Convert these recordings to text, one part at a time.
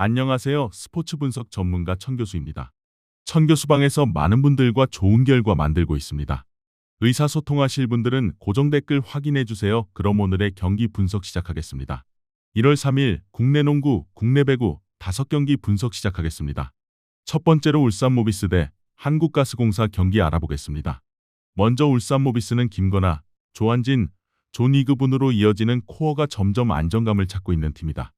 안녕하세요. 스포츠 분석 전문가 천교수입니다. 천교수방에서 많은 분들과 좋은 결과 만들고 있습니다. 의사소통하실 분들은 고정 댓글 확인해 주세요. 그럼 오늘의 경기 분석 시작하겠습니다. 1월 3일 국내 농구, 국내 배구 5경기 분석 시작하겠습니다. 첫 번째로 울산모비스 대 한국가스공사 경기 알아보겠습니다. 먼저 울산모비스는 김건하, 조한진, 존이그분으로 이어지는 코어가 점점 안정감을 찾고 있는 팀이다.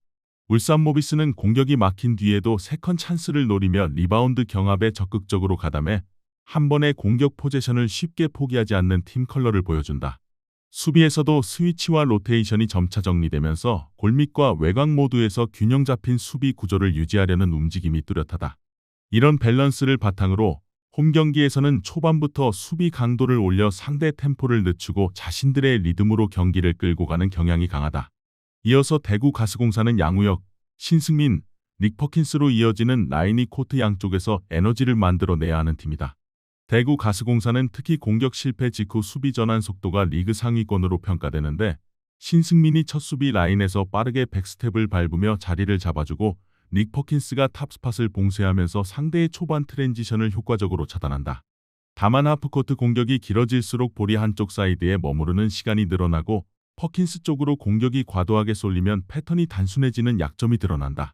울산모비스는 공격이 막힌 뒤에도 세컨 찬스를 노리며 리바운드 경합에 적극적으로 가담해 한 번의 공격 포지션을 쉽게 포기하지 않는 팀 컬러를 보여준다. 수비에서도 스위치와 로테이션이 점차 정리되면서 골밑과 외곽 모두에서 균형 잡힌 수비 구조를 유지하려는 움직임이 뚜렷하다. 이런 밸런스를 바탕으로 홈 경기에서는 초반부터 수비 강도를 올려 상대 템포를 늦추고 자신들의 리듬으로 경기를 끌고 가는 경향이 강하다. 이어서 대구 가스공사는 양우혁, 신승민, 닉 퍼킨스로 이어지는 라인이 코트 양쪽에서 에너지를 만들어내야 하는 팀이다. 대구 가스공사는 특히 공격 실패 직후 수비 전환 속도가 리그 상위권으로 평가되는데 신승민이 첫 수비 라인에서 빠르게 백스텝을 밟으며 자리를 잡아주고 닉 퍼킨스가 탑스팟을 봉쇄하면서 상대의 초반 트랜지션을 효과적으로 차단한다. 다만 하프코트 공격이 길어질수록 볼이 한쪽 사이드에 머무르는 시간이 늘어나고 퍼킨스 쪽으로 공격이 과도하게 쏠리면 패턴이 단순해지는 약점이 드러난다.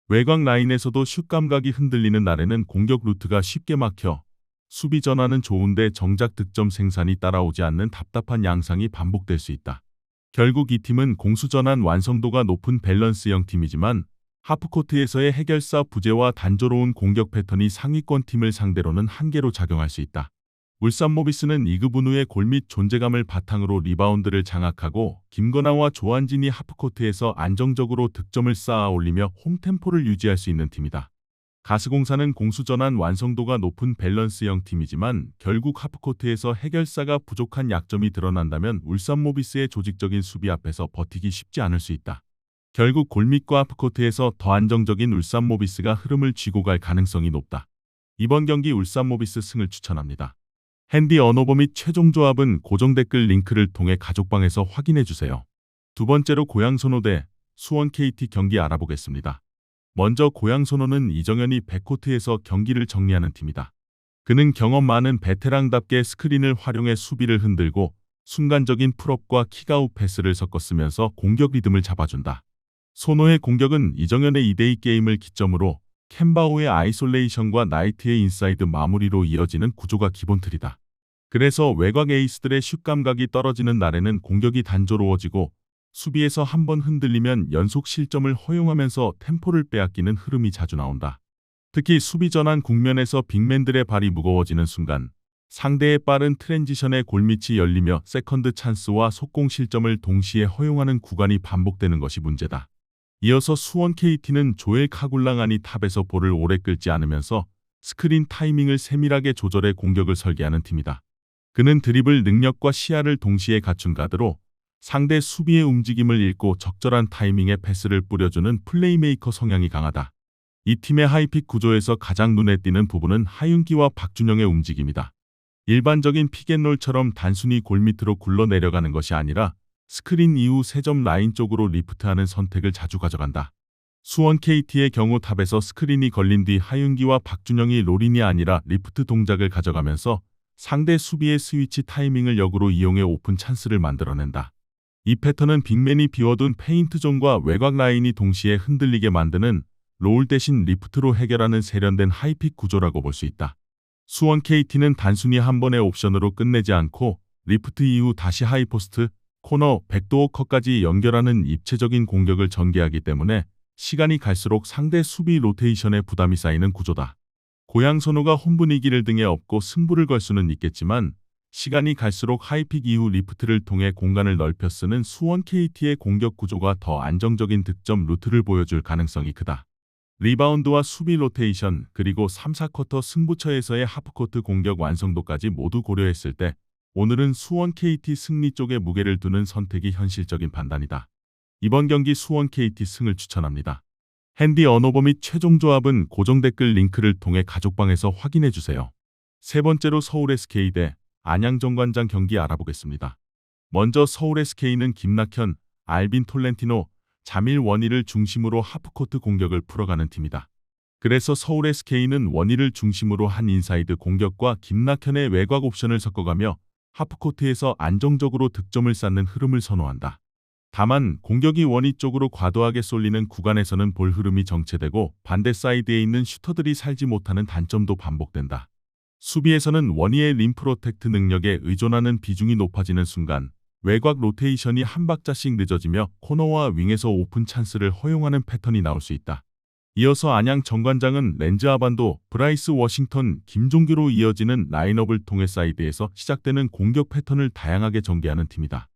외곽 라인에서도 슛 감각이 흔들리는 날에는 공격 루트가 쉽게 막혀 수비 전환은 좋은데 정작 득점 생산이 따라오지 않는 답답한 양상이 반복될 수 있다. 결국 이 팀은 공수 전환 완성도가 높은 밸런스형 팀이지만 하프코트에서의 해결사 부재와 단조로운 공격 패턴이 상위권 팀을 상대로는 한계로 작용할 수 있다. 울산모비스는 이그분 후의 골밑 존재감을 바탕으로 리바운드를 장악하고 김건하와 조한진이 하프코트에서 안정적으로 득점을 쌓아 올리며 홈템포를 유지할 수 있는 팀이다. 가스공사는 공수전환 완성도가 높은 밸런스형 팀이지만 결국 하프코트에서 해결사가 부족한 약점이 드러난다면 울산모비스의 조직적인 수비 앞에서 버티기 쉽지 않을 수 있다. 결국 골밑과 하프코트에서 더 안정적인 울산모비스가 흐름을 쥐고 갈 가능성이 높다. 이번 경기 울산모비스 승을 추천합니다. 핸디 언어버 및 최종 조합은 고정 댓글 링크를 통해 가족방에서 확인해주세요. 두 번째로 고양소노 대 수원 KT 경기 알아보겠습니다. 먼저 고양소노는 이정현이 백코트에서 경기를 정리하는 팀이다. 그는 경험 많은 베테랑답게 스크린을 활용해 수비를 흔들고 순간적인 풀업과 킥아웃 패스를 섞어 쓰면서 공격 리듬을 잡아준다. 소노의 공격은 이정현의 2대2 게임을 기점으로 캔바오의 아이솔레이션과 나이트의 인사이드 마무리로 이어지는 구조가 기본 틀이다. 그래서 외곽 에이스들의 슛 감각이 떨어지는 날에는 공격이 단조로워지고 수비에서 한번 흔들리면 연속 실점을 허용하면서 템포를 빼앗기는 흐름이 자주 나온다. 특히 수비 전환 국면에서 빅맨들의 발이 무거워지는 순간 상대의 빠른 트랜지션에 골밑이 열리며 세컨드 찬스와 속공 실점을 동시에 허용하는 구간이 반복되는 것이 문제다. 이어서 수원 KT는 조엘 카굴랑안이 탑에서 볼을 오래 끌지 않으면서 스크린 타이밍을 세밀하게 조절해 공격을 설계하는 팀이다. 그는 드리블 능력과 시야를 동시에 갖춘 가드로 상대 수비의 움직임을 읽고 적절한 타이밍에 패스를 뿌려주는 플레이메이커 성향이 강하다. 이 팀의 하이픽 구조에서 가장 눈에 띄는 부분은 하윤기와 박준영의 움직임이다. 일반적인 픽앤롤처럼 단순히 골밑으로 굴러내려가는 것이 아니라 스크린 이후 3점 라인 쪽으로 리프트하는 선택을 자주 가져간다. 수원 KT의 경우 탑에서 스크린이 걸린 뒤 하윤기와 박준영이 롤인이 아니라 리프트 동작을 가져가면서 상대 수비의 스위치 타이밍을 역으로 이용해 오픈 찬스를 만들어낸다. 이 패턴은 빅맨이 비워둔 페인트존과 외곽 라인이 동시에 흔들리게 만드는 롤 대신 리프트로 해결하는 세련된 하이픽 구조라고 볼 수 있다. 수원 KT는 단순히 한 번의 옵션으로 끝내지 않고 리프트 이후 다시 하이포스트, 코너, 백도어 컷까지 연결하는 입체적인 공격을 전개하기 때문에 시간이 갈수록 상대 수비 로테이션에 부담이 쌓이는 구조다. 고양소노가 홈 분위기를 등에 업고 승부를 걸 수는 있겠지만 시간이 갈수록 하이픽 이후 리프트를 통해 공간을 넓혀 쓰는 수원 KT의 공격 구조가 더 안정적인 득점 루트를 보여줄 가능성이 크다. 리바운드와 수비 로테이션 그리고 3, 4쿼터 승부처에서의 하프코트 공격 완성도까지 모두 고려했을 때 오늘은 수원 KT 승리 쪽에 무게를 두는 선택이 현실적인 판단이다. 이번 경기 수원 KT 승을 추천합니다. 핸디 언어버 및 최종 조합은 고정 댓글 링크를 통해 가족방에서 확인해주세요. 세 번째로 서울 SK 대 안양 정관장 경기 알아보겠습니다. 먼저 서울 SK는 김낙현, 알빈 톨렌티노, 자밀 원희를 중심으로 하프코트 공격을 풀어가는 팀이다. 그래서 서울 SK는 원희를 중심으로 한 인사이드 공격과 김낙현의 외곽 옵션을 섞어가며 하프코트에서 안정적으로 득점을 쌓는 흐름을 선호한다. 다만 공격이 원희 쪽으로 과도하게 쏠리는 구간에서는 볼 흐름이 정체되고 반대 사이드에 있는 슈터들이 살지 못하는 단점도 반복된다. 수비에서는 원희의 림 프로텍트 능력에 의존하는 비중이 높아지는 순간 외곽 로테이션이 한 박자씩 늦어지며 코너와 윙에서 오픈 찬스를 허용하는 패턴이 나올 수 있다. 이어서 안양 정관장은 렌즈 아반도, 브라이스 워싱턴, 김종규로 이어지는 라인업을 통해 사이드에서 시작되는 공격 패턴을 다양하게 전개하는 팀이다.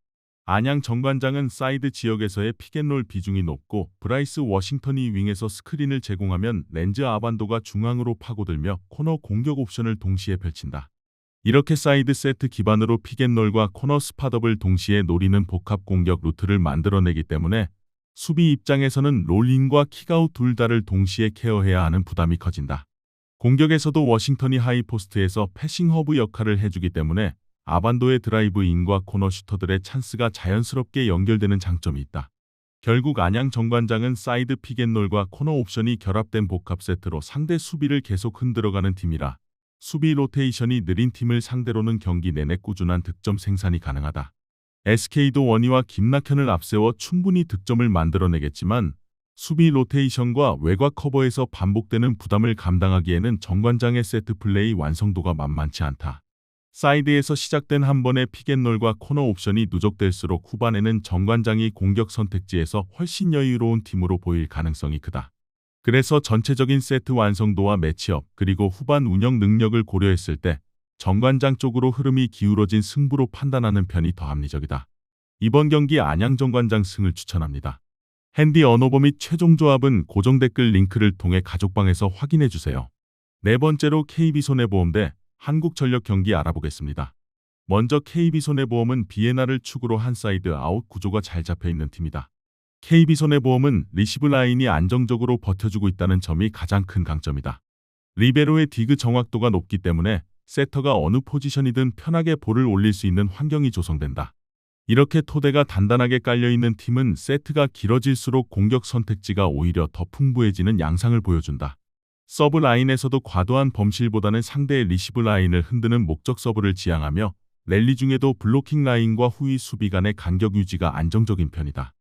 안양 정관장은 사이드 지역에서의 픽앤롤 비중이 높고 브라이스 워싱턴이 윙에서 스크린을 제공하면 렌즈 아반도가 중앙으로 파고들며 코너 공격 옵션을 동시에 펼친다. 이렇게 사이드 세트 기반으로 픽앤롤과 코너 스팟업을 동시에 노리는 복합 공격 루트를 만들어내기 때문에 수비 입장에서는 롤인과 킥아웃 둘 다를 동시에 케어해야 하는 부담이 커진다. 공격에서도 워싱턴이 하이포스트에서 패싱 허브 역할을 해주기 때문에 아반도의 드라이브인과 코너 슈터들의 찬스가 자연스럽게 연결되는 장점이 있다. 결국 안양 정관장은 사이드 픽앤롤과 코너 옵션이 결합된 복합 세트로 상대 수비를 계속 흔들어가는 팀이라 수비 로테이션이 느린 팀을 상대로는 경기 내내 꾸준한 득점 생산이 가능하다. SK도 원희와 김낙현을 앞세워 충분히 득점을 만들어내겠지만 수비 로테이션과 외곽 커버에서 반복되는 부담을 감당하기에는 정관장의 세트 플레이 완성도가 만만치 않다. 사이드에서 시작된 한 번의 픽앤롤과 코너 옵션이 누적될수록 후반에는 정관장이 공격 선택지에서 훨씬 여유로운 팀으로 보일 가능성이 크다. 그래서 전체적인 세트 완성도와 매치업 그리고 후반 운영 능력을 고려했을 때 정관장 쪽으로 흐름이 기울어진 승부로 판단하는 편이 더 합리적이다. 이번 경기 안양 정관장 승을 추천합니다. 핸디 언어버 및 최종 조합은 고정 댓글 링크를 통해 가족방에서 확인해주세요. 네 번째로 KB손해보험 대 한국전력 경기 알아보겠습니다. 먼저 KB손해보험은 비에나를 축으로 한 사이드 아웃 구조가 잘 잡혀있는 팀이다. KB손해보험은 리시브 라인이 안정적으로 버텨주고 있다는 점이 가장 큰 강점이다. 리베로의 디그 정확도가 높기 때문에 세터가 어느 포지션이든 편하게 볼을 올릴 수 있는 환경이 조성된다. 이렇게 토대가 단단하게 깔려있는 팀은 세트가 길어질수록 공격 선택지가 오히려 더 풍부해지는 양상을 보여준다. 서브 라인에서도 과도한 범실보다는 상대의 리시브 라인을 흔드는 목적 서브를 지향하며 랠리 중에도 블로킹 라인과 후위 수비 간의 간격 유지가 안정적인 편이다.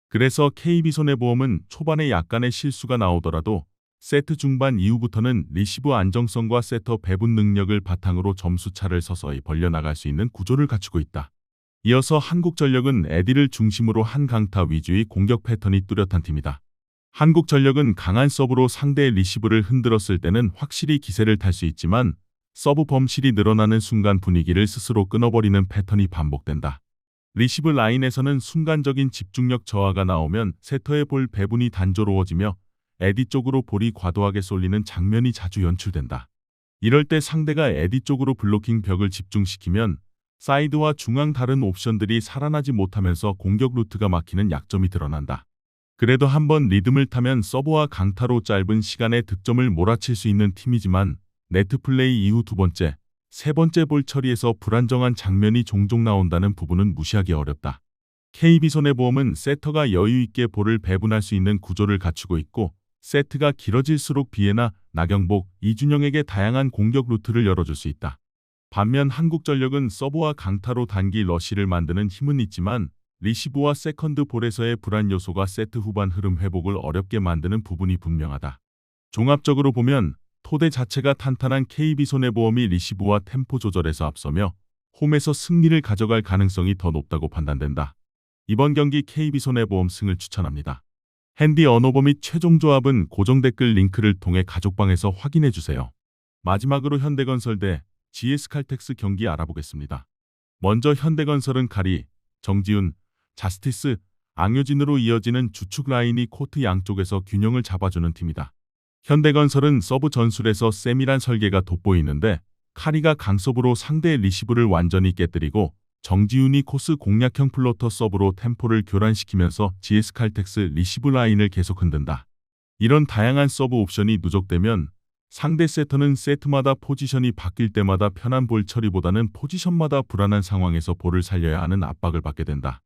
그래서 KB손해보험은 초반에 약간의 실수가 나오더라도 세트 중반 이후부터는 리시브 안정성과 세터 배분 능력을 바탕으로 점수차를 서서히 벌려나갈 수 있는 구조를 갖추고 있다. 이어서 한국전력은 에디를 중심으로 한 강타 위주의 공격 패턴이 뚜렷한 팀이다. 한국전력은 강한 서브로 상대의 리시브를 흔들었을 때는 확실히 기세를 탈 수 있지만 서브 범실이 늘어나는 순간 분위기를 스스로 끊어버리는 패턴이 반복된다. 리시브 라인에서는 순간적인 집중력 저하가 나오면 세터의 볼 배분이 단조로워지며 에디 쪽으로 볼이 과도하게 쏠리는 장면이 자주 연출된다. 이럴 때 상대가 에디 쪽으로 블로킹 벽을 집중시키면 사이드와 중앙 다른 옵션들이 살아나지 못하면서 공격 루트가 막히는 약점이 드러난다. 그래도 한번 리듬을 타면 서브와 강타로 짧은 시간에 득점을 몰아칠 수 있는 팀이지만 네트 플레이 이후 두 번째, 세 번째 볼 처리에서 불안정한 장면이 종종 나온다는 부분은 무시하기 어렵다. KB손해보험은 세터가 여유 있게 볼을 배분할 수 있는 구조를 갖추고 있고 세트가 길어질수록 비에나, 나경복, 이준영에게 다양한 공격 루트를 열어줄 수 있다. 반면 한국전력은 서브와 강타로 단기 러시를 만드는 힘은 있지만 리시브와 세컨드 볼에서의 불안 요소가 세트 후반 흐름 회복을 어렵게 만드는 부분이 분명하다. 종합적으로 보면 토대 자체가 탄탄한 KB손해보험이 리시브와 템포 조절에서 앞서며 홈에서 승리를 가져갈 가능성이 더 높다고 판단된다. 이번 경기 KB손해보험 승을 추천합니다. 핸디 언어버 및 최종 조합은 고정 댓글 링크를 통해 가족방에서 확인해주세요. 마지막으로 현대건설 대 GS칼텍스 경기 알아보겠습니다. 먼저 현대건설은 카리, 정지훈, 자스티스, 앙효진으로 이어지는 주축 라인이 코트 양쪽에서 균형을 잡아주는 팀이다. 현대건설은 서브 전술에서 세밀한 설계가 돋보이는데 카리가 강서브로 상대의 리시브를 완전히 깨뜨리고 정지훈이 코스 공략형 플로터 서브로 템포를 교란시키면서 GS칼텍스 리시브 라인을 계속 흔든다. 이런 다양한 서브 옵션이 누적되면 상대 세터는 세트마다 포지션이 바뀔 때마다 편한 볼 처리보다는 포지션마다 불안한 상황에서 볼을 살려야 하는 압박을 받게 된다.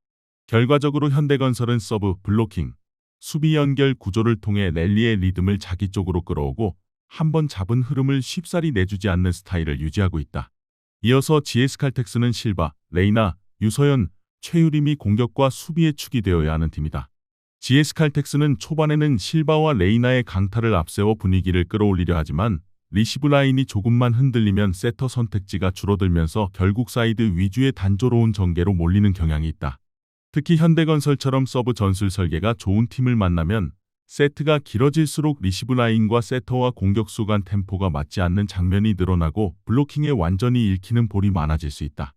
결과적으로 현대건설은 서브, 블로킹, 수비 연결 구조를 통해 랠리의 리듬을 자기 쪽으로 끌어오고 한번 잡은 흐름을 쉽사리 내주지 않는 스타일을 유지하고 있다. 이어서 GS 칼텍스는 실바, 레이나, 유서연, 최유림이 공격과 수비의 축이 되어야 하는 팀이다. GS 칼텍스는 초반에는 실바와 레이나의 강타를 앞세워 분위기를 끌어올리려 하지만 리시브 라인이 조금만 흔들리면 세터 선택지가 줄어들면서 결국 사이드 위주의 단조로운 전개로 몰리는 경향이 있다. 특히 현대건설처럼 서브 전술 설계가 좋은 팀을 만나면 세트가 길어질수록 리시브 라인과 세터와 공격수 간 템포가 맞지 않는 장면이 늘어나고 블로킹에 완전히 읽히는 볼이 많아질 수 있다.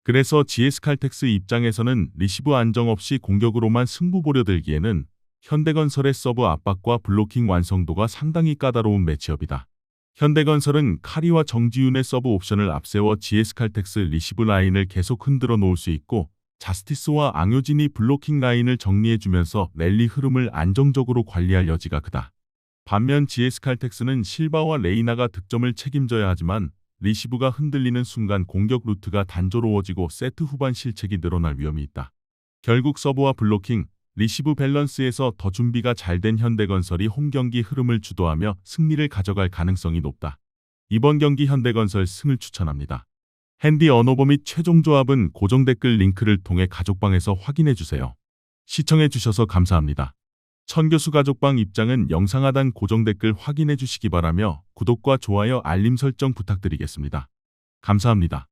그래서 GS 칼텍스 입장에서는 리시브 안정 없이 공격으로만 승부 보려 들기에는 현대건설의 서브 압박과 블로킹 완성도가 상당히 까다로운 매치업이다. 현대건설은 카리와 정지윤의 서브 옵션을 앞세워 GS 칼텍스 리시브 라인을 계속 흔들어 놓을 수 있고 자스티스와 앙효진이 블로킹 라인을 정리해주면서 랠리 흐름을 안정적으로 관리할 여지가 크다. 반면 GS 칼텍스는 실바와 레이나가 득점을 책임져야 하지만 리시브가 흔들리는 순간 공격 루트가 단조로워지고 세트 후반 실책이 늘어날 위험이 있다. 결국 서브와 블로킹, 리시브 밸런스에서 더 준비가 잘 된 현대건설이 홈경기 흐름을 주도하며 승리를 가져갈 가능성이 높다. 이번 경기 현대건설 승을 추천합니다. 핸디 언어버 및 최종 조합은 고정 댓글 링크를 통해 가족방에서 확인해주세요. 시청해주셔서 감사합니다. 천교수 가족방 입장은 영상 하단 고정 댓글 확인해주시기 바라며 구독과 좋아요 알림 설정 부탁드리겠습니다. 감사합니다.